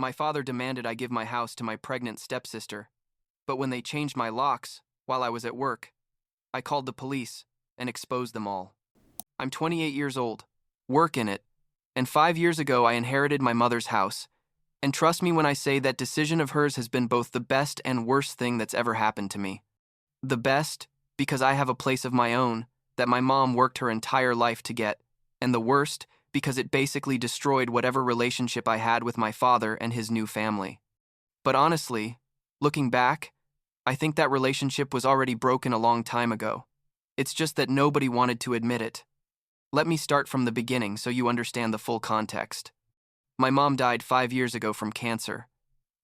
My father demanded I give my house to my pregnant stepsister, but when they changed my locks while I was at work, I called the police and exposed them all. I'm 28 years old, work in it, and 5 years ago I inherited my mother's house. And trust me when I say that decision of hers has been both the best and worst thing that's ever happened to me. The best, because I have a place of my own that my mom worked her entire life to get, and the worst, because it basically destroyed whatever relationship I had with my father and his new family. But honestly, looking back, I think that relationship was already broken a long time ago. It's just that nobody wanted to admit it. Let me start from the beginning so you understand the full context. My mom died 5 years ago from cancer,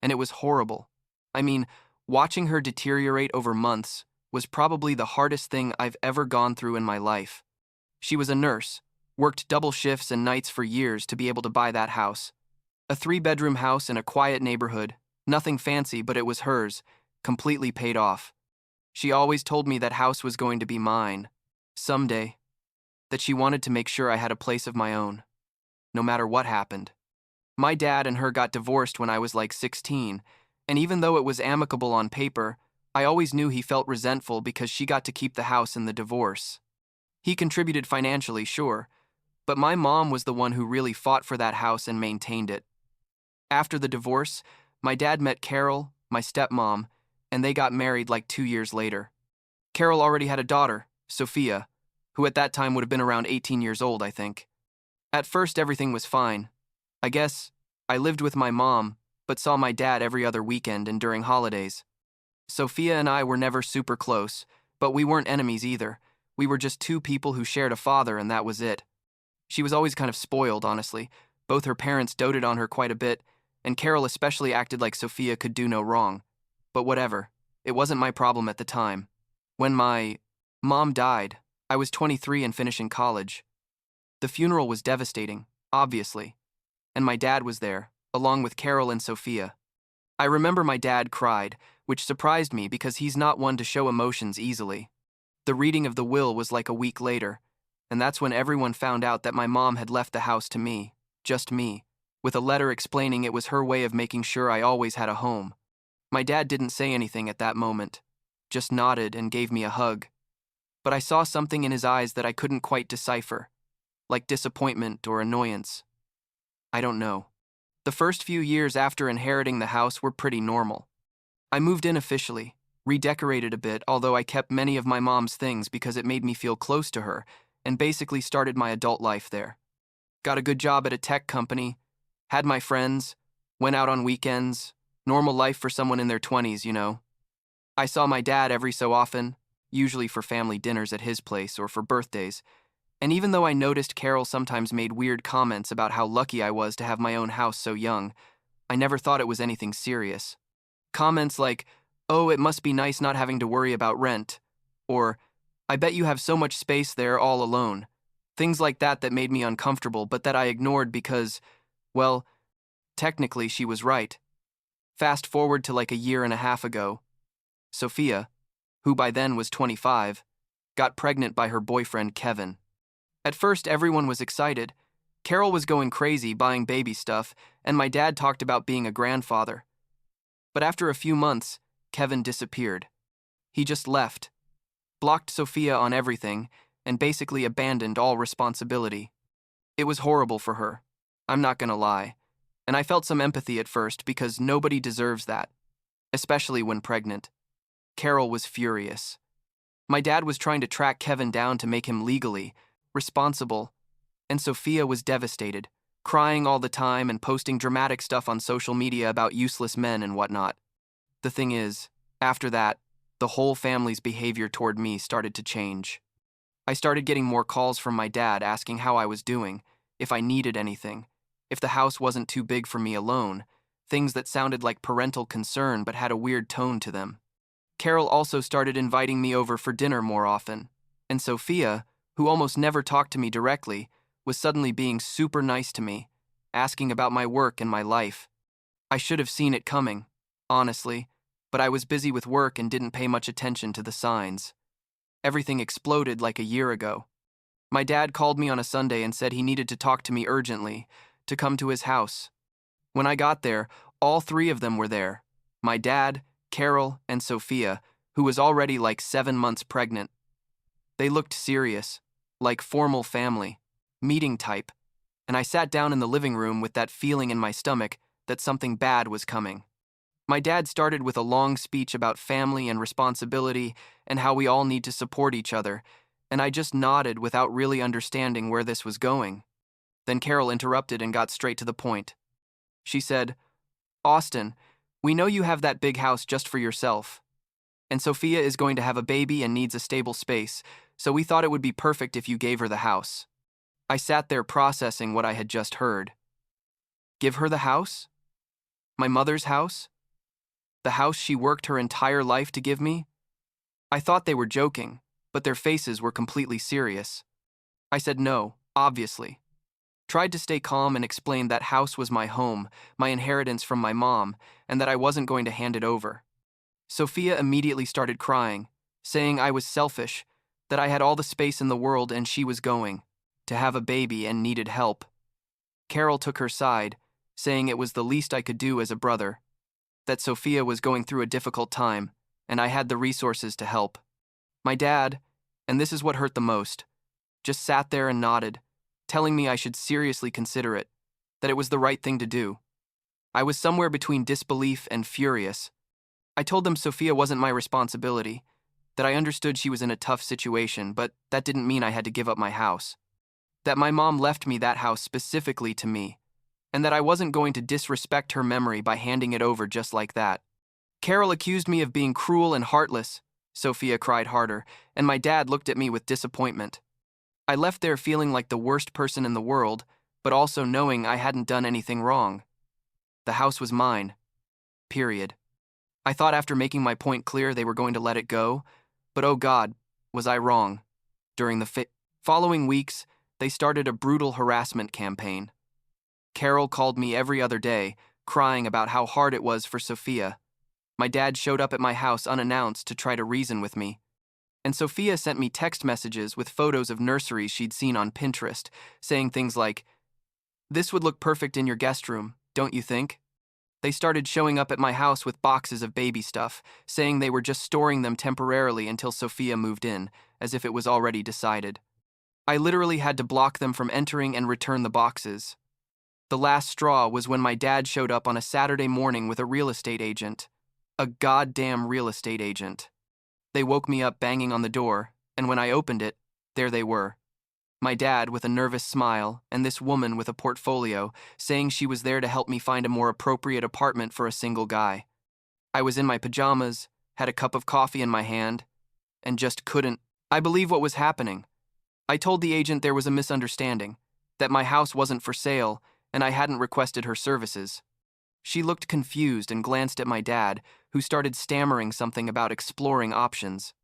and it was horrible. I mean, watching her deteriorate over months was probably the hardest thing I've ever gone through in my life. She was a nurse, worked double shifts and nights for years to be able to buy that house. A 3-bedroom house in a quiet neighborhood, nothing fancy, but it was hers, completely paid off. She always told me that house was going to be mine, someday, that she wanted to make sure I had a place of my own, no matter what happened. My dad and her got divorced when I was like 16, and even though it was amicable on paper, I always knew he felt resentful because she got to keep the house in the divorce. He contributed financially, sure, but my mom was the one who really fought for that house and maintained it. After the divorce, my dad met Carol, my stepmom, and they got married like 2 years later. Carol already had a daughter, Sophia, who at that time would have been around 18 years old, I think. At first, everything was fine. I guess I lived with my mom, but saw my dad every other weekend and during holidays. Sophia and I were never super close, but we weren't enemies either. We were just two people who shared a father, and that was it. She was always kind of spoiled, honestly. Both her parents doted on her quite a bit, and Carol especially acted like Sophia could do no wrong. But whatever, it wasn't my problem at the time. When my mom died, I was 23 and finishing college. The funeral was devastating, obviously, and my dad was there, along with Carol and Sophia. I remember my dad cried, which surprised me because he's not one to show emotions easily. The reading of the will was like a week later, and that's when everyone found out that my mom had left the house to me, just me, with a letter explaining it was her way of making sure I always had a home. My dad didn't say anything at that moment, just nodded and gave me a hug. But I saw something in his eyes that I couldn't quite decipher, like disappointment or annoyance. I don't know. The first few years after inheriting the house were pretty normal. I moved in officially, redecorated a bit, although I kept many of my mom's things because it made me feel close to her, and basically started my adult life there. Got a good job at a tech company, had my friends, went out on weekends, normal life for someone in their 20s, you know. I saw my dad every so often, usually for family dinners at his place or for birthdays, and even though I noticed Carol sometimes made weird comments about how lucky I was to have my own house so young, I never thought it was anything serious. Comments like, "Oh, it must be nice not having to worry about rent," or, "I bet you have so much space there all alone." Things like that made me uncomfortable, but that I ignored because, well, technically she was right. Fast forward to like a year and a half ago. Sophia, who by then was 25, got pregnant by her boyfriend Kevin. At first, everyone was excited. Carol was going crazy buying baby stuff, and my dad talked about being a grandfather. But after a few months, Kevin disappeared. He just left, blocked Sophia on everything, and basically abandoned all responsibility. It was horrible for her, I'm not gonna lie, and I felt some empathy at first because nobody deserves that, especially when pregnant. Carol was furious. My dad was trying to track Kevin down to make him legally responsible, and Sophia was devastated, crying all the time and posting dramatic stuff on social media about useless men and whatnot. The thing is, after that, the whole family's behavior toward me started to change. I started getting more calls from my dad asking how I was doing, if I needed anything, if the house wasn't too big for me alone, things that sounded like parental concern but had a weird tone to them. Carol also started inviting me over for dinner more often, and Sophia, who almost never talked to me directly, was suddenly being super nice to me, asking about my work and my life. I should have seen it coming, honestly, but I was busy with work and didn't pay much attention to the signs. Everything exploded like a year ago. My dad called me on a Sunday and said he needed to talk to me urgently, to come to his house. When I got there, All three of them were there. My dad, Carol, and Sophia, who was already like 7 months pregnant. They looked serious, like formal family, meeting type, and I sat down in the living room with that feeling in my stomach that something bad was coming. My dad started with a long speech about family and responsibility and how we all need to support each other, and I just nodded without really understanding where this was going. Then Carol interrupted and got straight to the point. She said, "Austin, we know you have that big house just for yourself. And Sophia is going to have a baby and needs a stable space, so we thought it would be perfect if you gave her the house." I sat there processing what I had just heard. Give her the house? My mother's house? The house she worked her entire life to give me? I thought they were joking, but their faces were completely serious. I said no, obviously. Tried to stay calm and explained that house was my home, my inheritance from my mom, and that I wasn't going to hand it over. Sophia immediately started crying, saying I was selfish, that I had all the space in the world and she was going to have a baby and needed help. Carol took her side, saying it was the least I could do as a brother, that Sophia was going through a difficult time, and I had the resources to help. My dad, and this is what hurt the most, just sat there and nodded, telling me I should seriously consider it, that it was the right thing to do. I was somewhere between disbelief and furious. I told them Sophia wasn't my responsibility, that I understood she was in a tough situation, but that didn't mean I had to give up my house. That my mom left me that house specifically to me, and that I wasn't going to disrespect her memory by handing it over just like that. Carol accused me of being cruel and heartless, Sophia cried harder, and my dad looked at me with disappointment. I left there feeling like the worst person in the world, but also knowing I hadn't done anything wrong. The house was mine. Period. I thought after making my point clear they were going to let it go, but oh God, was I wrong. During the following weeks, they started a brutal harassment campaign. Carol called me every other day, crying about how hard it was for Sophia. My dad showed up at my house unannounced to try to reason with me. And Sophia sent me text messages with photos of nurseries she'd seen on Pinterest, saying things like, "This would look perfect in your guest room, don't you think?" They started showing up at my house with boxes of baby stuff, saying they were just storing them temporarily until Sophia moved in, as if it was already decided. I literally had to block them from entering and return the boxes. The last straw was when my dad showed up on a Saturday morning with a real estate agent. A goddamn real estate agent. They woke me up banging on the door, and when I opened it, there they were. My dad with a nervous smile, and this woman with a portfolio, saying she was there to help me find a more appropriate apartment for a single guy. I was in my pajamas, had a cup of coffee in my hand, and just couldn't believe what was happening. I told the agent there was a misunderstanding, that my house wasn't for sale, and I hadn't requested her services. She looked confused and glanced at my dad, who started stammering something about exploring options.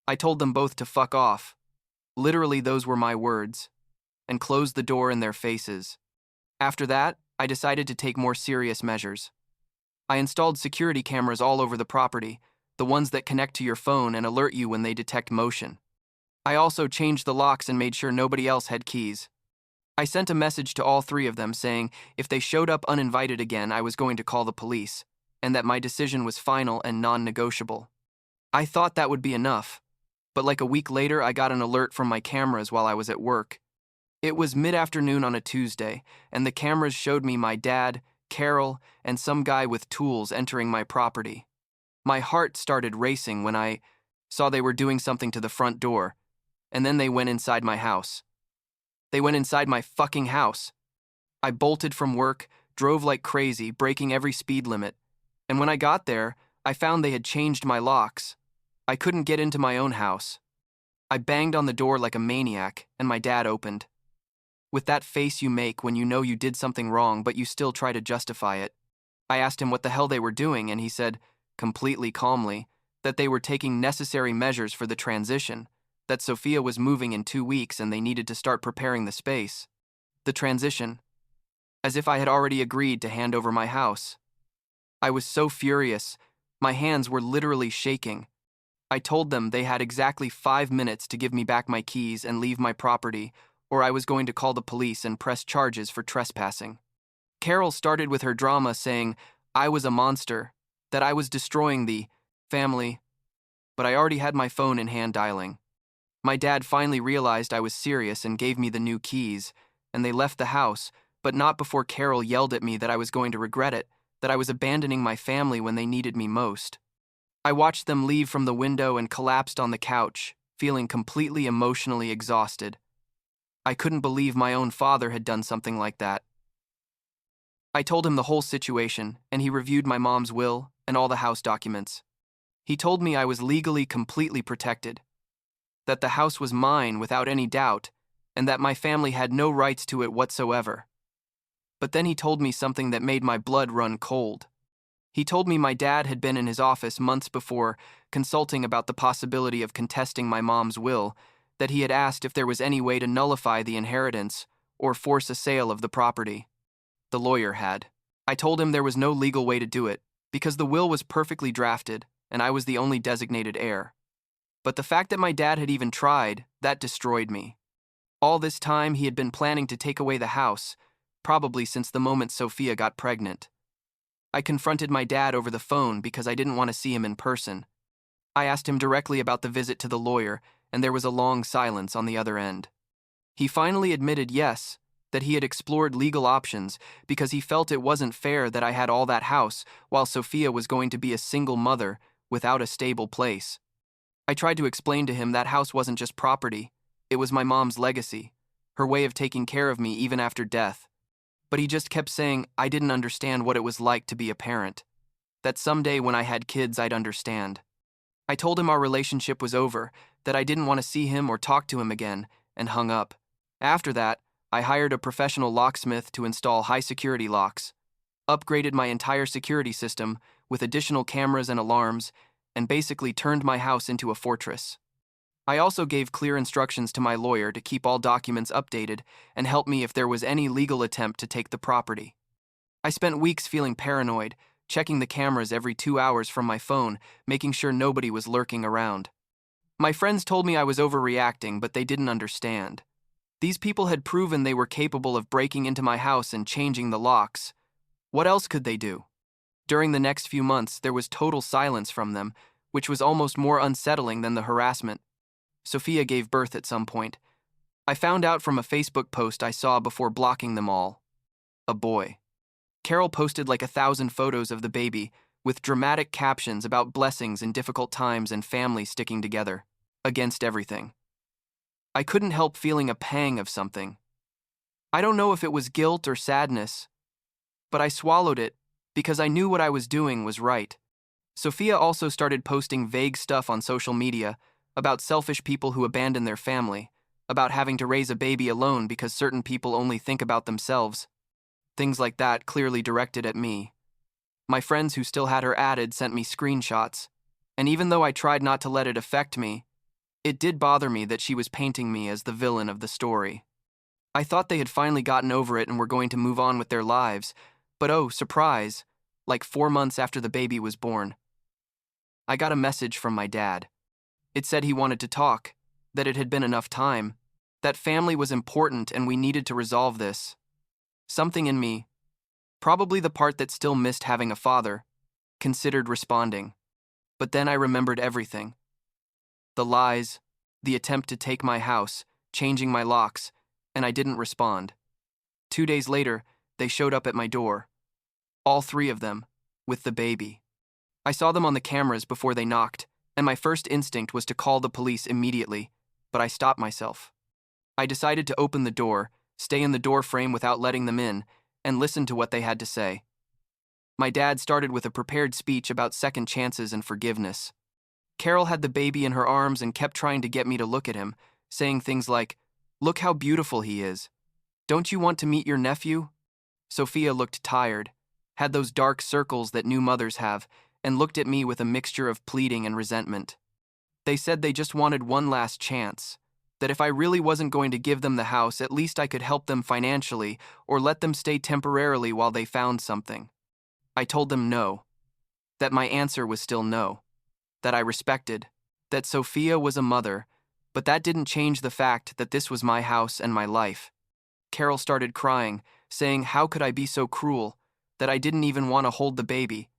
I told them both to fuck off. Literally, those were my words, and closed the door in their faces. After that, I decided to take more serious measures. I installed security cameras all over the property, the ones that connect to your phone and alert you when they detect motion. I also changed the locks and made sure nobody else had keys. I sent a message to all three of them saying if they showed up uninvited again, I was going to call the police, and that my decision was final and non-negotiable. I thought that would be enough, but like a week later, I got an alert from my cameras while I was at work. It was mid-afternoon on a Tuesday, and the cameras showed me my dad, Carol, and some guy with tools entering my property. My heart started racing when I saw they were doing something to the front door, and then they went inside my house. They went inside my fucking house. I bolted from work, drove like crazy, breaking every speed limit, and when I got there, I found they had changed my locks. I couldn't get into my own house. I banged on the door like a maniac, and my dad opened. With that face you make when you know you did something wrong but you still try to justify it. I asked him what the hell they were doing, and he said, completely calmly, that they were taking necessary measures for the transition, that Sophia was moving in 2 weeks and they needed to start preparing the space. The transition. As if I had already agreed to hand over my house. I was so furious. My hands were literally shaking. I told them they had exactly 5 minutes to give me back my keys and leave my property, or I was going to call the police and press charges for trespassing. Carol started with her drama saying, I was a monster, that I was destroying the family, but I already had my phone in hand dialing. My dad finally realized I was serious and gave me the new keys, and they left the house, but not before Carol yelled at me that I was going to regret it, that I was abandoning my family when they needed me most. I watched them leave from the window and collapsed on the couch, feeling completely emotionally exhausted. I couldn't believe my own father had done something like that. I told him the whole situation, and he reviewed my mom's will and all the house documents. He told me I was legally completely protected, that the house was mine without any doubt, and that my family had no rights to it whatsoever. But then he told me something that made my blood run cold. He told me my dad had been in his office months before, consulting about the possibility of contesting my mom's will, that he had asked if there was any way to nullify the inheritance or force a sale of the property. The lawyer had. I told him there was no legal way to do it, because the will was perfectly drafted, and I was the only designated heir. But the fact that my dad had even tried, that destroyed me. All this time he had been planning to take away the house, probably since the moment Sophia got pregnant. I confronted my dad over the phone because I didn't want to see him in person. I asked him directly about the visit to the lawyer, and there was a long silence on the other end. He finally admitted yes, that he had explored legal options because he felt it wasn't fair that I had all that house while Sophia was going to be a single mother without a stable place. I tried to explain to him that house wasn't just property, it was my mom's legacy, her way of taking care of me even after death. But he just kept saying I didn't understand what it was like to be a parent, that someday when I had kids I'd understand. I told him our relationship was over, that I didn't want to see him or talk to him again, and hung up. After that, I hired a professional locksmith to install high-security locks, upgraded my entire security system with additional cameras and alarms, and basically turned my house into a fortress. I also gave clear instructions to my lawyer to keep all documents updated and help me if there was any legal attempt to take the property. I spent weeks feeling paranoid, checking the cameras every 2 hours from my phone, making sure nobody was lurking around. My friends told me I was overreacting, but they didn't understand. These people had proven they were capable of breaking into my house and changing the locks. What else could they do? During the next few months, there was total silence from them, which was almost more unsettling than the harassment. Sophia gave birth at some point. I found out from a Facebook post I saw before blocking them all. A boy. Carol posted like 1,000 photos of the baby, with dramatic captions about blessings in difficult times and family sticking together, against everything. I couldn't help feeling a pang of something. I don't know if it was guilt or sadness, but I swallowed it because I knew what I was doing was right. Sophia also started posting vague stuff on social media about selfish people who abandon their family, about having to raise a baby alone because certain people only think about themselves. Things like that clearly directed at me. My friends who still had her added sent me screenshots, and even though I tried not to let it affect me, it did bother me that she was painting me as the villain of the story. I thought they had finally gotten over it and were going to move on with their lives, but oh, surprise, like 4 months after the baby was born, I got a message from my dad. It said he wanted to talk, that it had been enough time, that family was important and we needed to resolve this. Something in me, probably the part that still missed having a father, considered responding. But then I remembered everything. The lies, the attempt to take my house, changing my locks, and I didn't respond. 2 days later, they showed up at my door. All 3 of them, with the baby. I saw them on the cameras before they knocked, and my first instinct was to call the police immediately, but I stopped myself. I decided to open the door, stay in the door frame without letting them in, and listen to what they had to say. My dad started with a prepared speech about second chances and forgiveness. Carol had the baby in her arms and kept trying to get me to look at him, saying things like, "Look how beautiful he is. Don't you want to meet your nephew?" Sophia looked tired, had those dark circles that new mothers have, and looked at me with a mixture of pleading and resentment. They said they just wanted one last chance, that if I really wasn't going to give them the house, at least I could help them financially or let them stay temporarily while they found something. I told them no, that my answer was still no, that I respected, that Sophia was a mother, but that didn't change the fact that this was my house and my life. Carol started crying, saying how could I be so cruel, that I didn't even want to hold the baby,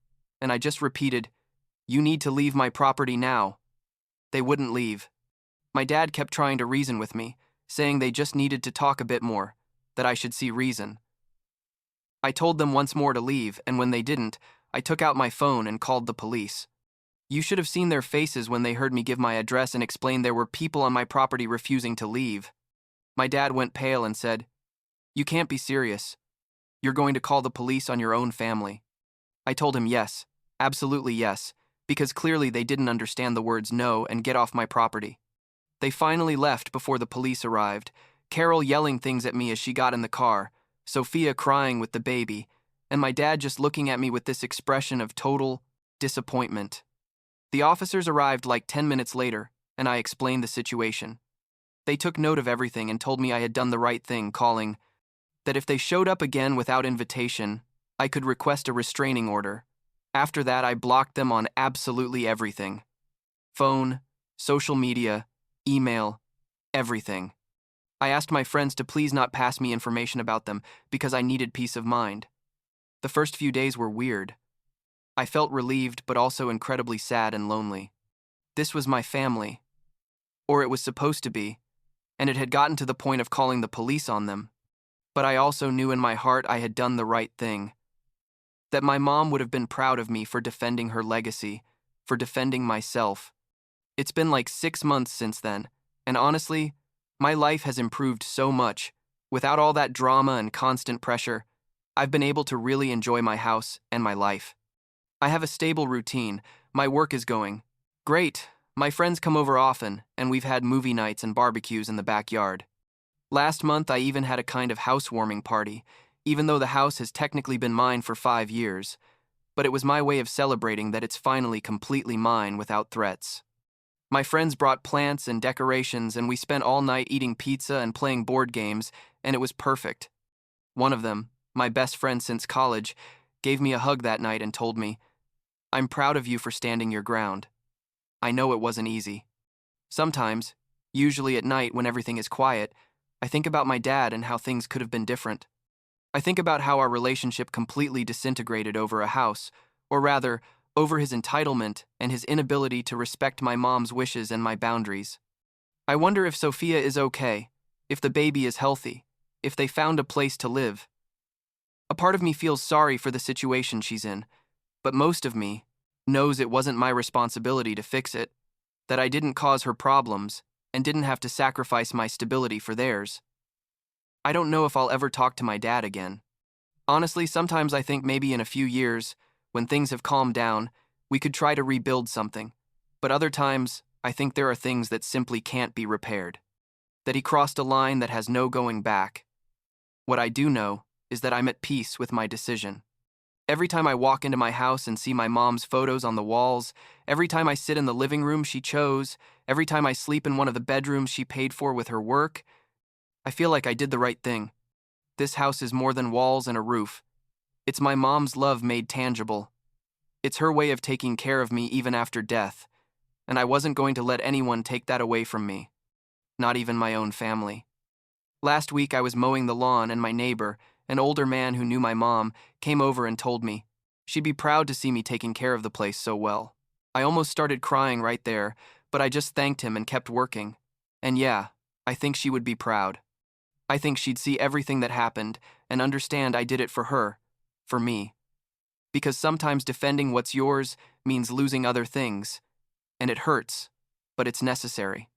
and I just repeated, "You need to leave my property now." They wouldn't leave. My dad kept trying to reason with me, saying they just needed to talk a bit more, that I should see reason. I told them once more to leave, and when they didn't, I took out my phone and called the police. You should have seen their faces when they heard me give my address and explain there were people on my property refusing to leave. My dad went pale and said, "You can't be serious. You're going to call the police on your own family." I told him yes, absolutely yes, because clearly they didn't understand the words no and get off my property. They finally left before the police arrived, Carol yelling things at me as she got in the car, Sophia crying with the baby, and my dad just looking at me with this expression of total disappointment. The officers arrived like 10 minutes later, and I explained the situation. They took note of everything and told me I had done the right thing, calling that if they showed up again without invitation, I could request a restraining order. After that, I blocked them on absolutely everything. Phone, social media, email, everything. I asked my friends to please not pass me information about them because I needed peace of mind. The first few days were weird. I felt relieved but also incredibly sad and lonely. This was my family. Or it was supposed to be, and it had gotten to the point of calling the police on them. But I also knew in my heart I had done the right thing. That my mom would have been proud of me for defending her legacy, for defending myself. It's been like 6 months since then, and honestly, my life has improved so much. Without all that drama and constant pressure, I've been able to really enjoy my house and my life. I have a stable routine, my work is going great, my friends come over often, and we've had movie nights and barbecues in the backyard. Last month I even had a kind of housewarming party, even though the house has technically been mine for 5 years, but it was my way of celebrating that it's finally completely mine without threats. My friends brought plants and decorations, and we spent all night eating pizza and playing board games, and it was perfect. One of them, my best friend since college, gave me a hug that night and told me, "I'm proud of you for standing your ground." I know it wasn't easy. Sometimes, usually at night when everything is quiet, I think about my dad and how things could have been different. I think about how our relationship completely disintegrated over a house, or rather, over his entitlement and his inability to respect my mom's wishes and my boundaries. I wonder if Sophia is okay, if the baby is healthy, if they found a place to live. A part of me feels sorry for the situation she's in, but most of me knows it wasn't my responsibility to fix it, that I didn't cause her problems and didn't have to sacrifice my stability for theirs. I don't know if I'll ever talk to my dad again. Honestly, sometimes I think maybe in a few years, when things have calmed down, we could try to rebuild something. But other times, I think there are things that simply can't be repaired. That he crossed a line that has no going back. What I do know is that I'm at peace with my decision. Every time I walk into my house and see my mom's photos on the walls, every time I sit in the living room she chose, every time I sleep in one of the bedrooms she paid for with her work, I feel like I did the right thing. This house is more than walls and a roof. It's my mom's love made tangible. It's her way of taking care of me even after death, and I wasn't going to let anyone take that away from me. Not even my own family. Last week I was mowing the lawn and my neighbor, an older man who knew my mom, came over and told me she'd be proud to see me taking care of the place so well. I almost started crying right there, but I just thanked him and kept working. And yeah, I think she would be proud. I think she'd see everything that happened and understand I did it for her, for me. Because sometimes defending what's yours means losing other things, and it hurts, but it's necessary.